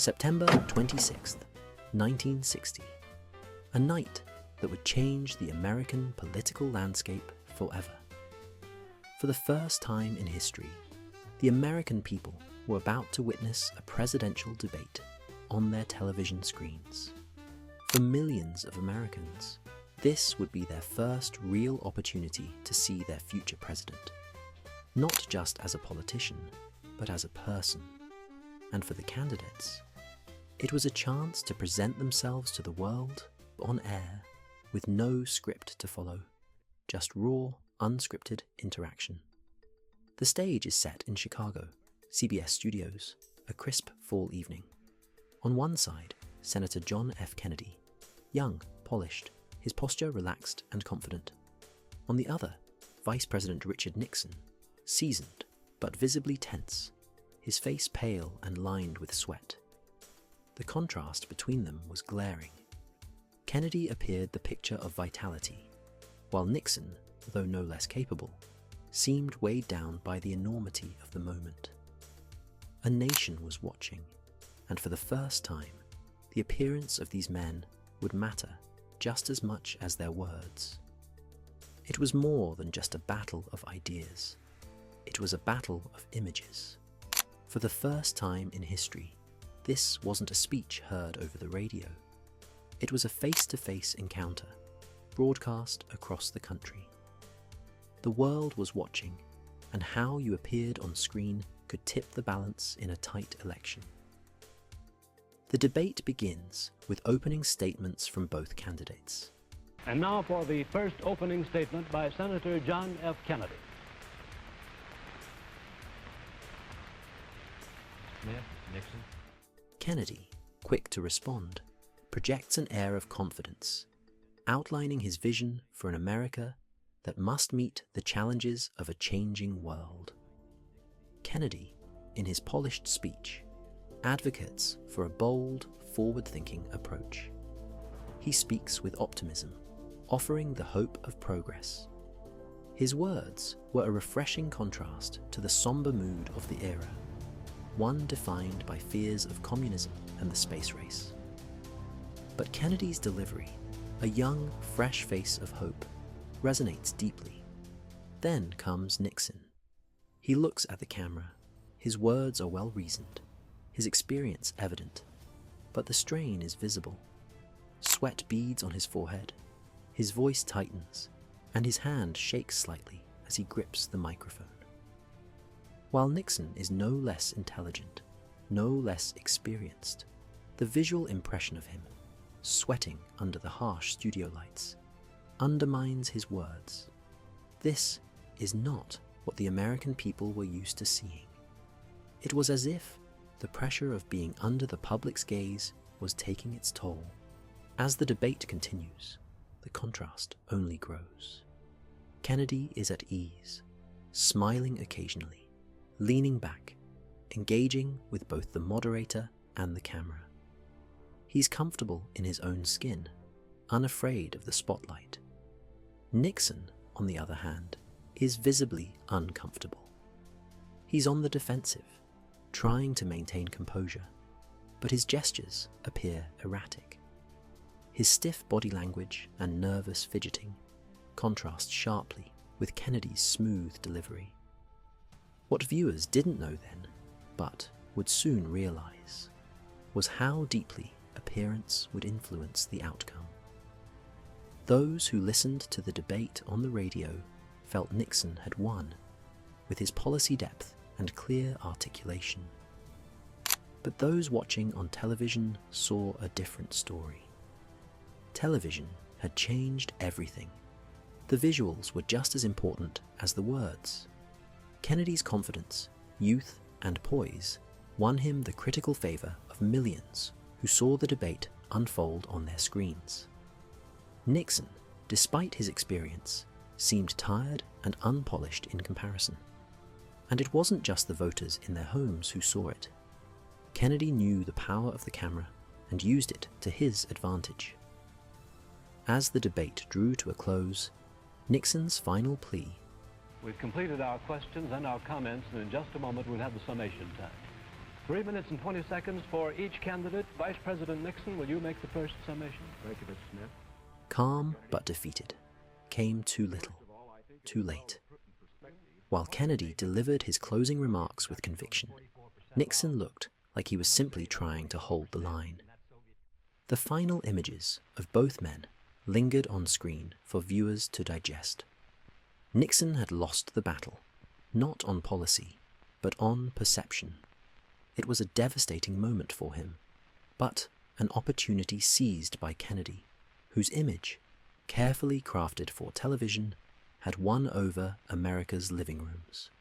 September 26th, 1960. A night that would change the American political landscape forever. For the first time in history, the American people were about to witness a presidential debate on their television screens. For millions of Americans, this would be their first real opportunity to see their future president, not just as a politician, but as a person. And for the candidates, it was a chance to present themselves to the world on air with no script to follow, just raw, unscripted interaction. The stage is set in Chicago, CBS Studios, a crisp fall evening. On one side, Senator John F. Kennedy, young, polished, his posture relaxed and confident. On the other, Vice President Richard Nixon, seasoned but visibly tense, his face pale and lined with sweat. The contrast between them was glaring. Kennedy appeared the picture of vitality, while Nixon, though no less capable, seemed weighed down by the enormity of the moment. A nation was watching, and for the first time, the appearance of these men would matter just as much as their words. It was more than just a battle of ideas. It was a battle of images. For the first time in history, this wasn't a speech heard over the radio. It was a face-to-face encounter, broadcast across the country. The world was watching, and how you appeared on screen could tip the balance in a tight election. The debate begins with opening statements from both candidates. And now for the first opening statement by Senator John F. Kennedy. Smith, Nixon. Kennedy, quick to respond, projects an air of confidence, outlining his vision for an America that must meet the challenges of a changing world. Kennedy, in his polished speech, advocates for a bold, forward-thinking approach. He speaks with optimism, offering the hope of progress. His words were a refreshing contrast to the somber mood of the era, one defined by fears of communism and the space race. But Kennedy's delivery, a young, fresh face of hope, resonates deeply. Then comes Nixon. He looks at the camera. His words are well-reasoned, his experience evident, but the strain is visible. Sweat beads on his forehead, his voice tightens, and his hand shakes slightly as he grips the microphone. While Nixon is no less intelligent, no less experienced, the visual impression of him, sweating under the harsh studio lights, undermines his words. This is not what the American people were used to seeing. It was as if the pressure of being under the public's gaze was taking its toll. As the debate continues, the contrast only grows. Kennedy is at ease, smiling occasionally, leaning back, engaging with both the moderator and the camera. He's comfortable in his own skin, unafraid of the spotlight. Nixon, on the other hand, is visibly uncomfortable. He's on the defensive, trying to maintain composure, but his gestures appear erratic. His stiff body language and nervous fidgeting contrast sharply with Kennedy's smooth delivery. What viewers didn't know then, but would soon realize, was how deeply appearance would influence the outcome. Those who listened to the debate on the radio felt Nixon had won, with his policy depth and clear articulation. But those watching on television saw a different story. Television had changed everything. The visuals were just as important as the words. Kennedy's confidence, youth, and poise won him the critical favor of millions who saw the debate unfold on their screens. Nixon, despite his experience, seemed tired and unpolished in comparison. And it wasn't just the voters in their homes who saw it. Kennedy knew the power of the camera and used it to his advantage. As the debate drew to a close, Nixon's final plea. We've completed our questions and our comments, and in just a moment we'll have the summation time. 3 minutes and 20 seconds for each candidate. Vice President Nixon, will you make the first summation? Thank you, Mr. Smith. Calm but defeated, came too little, too late. While Kennedy delivered his closing remarks with conviction, Nixon looked like he was simply trying to hold the line. The final images of both men lingered on screen for viewers to digest. Nixon had lost the battle, not on policy, but on perception. It was a devastating moment for him, but an opportunity seized by Kennedy, whose image, carefully crafted for television, had won over America's living rooms.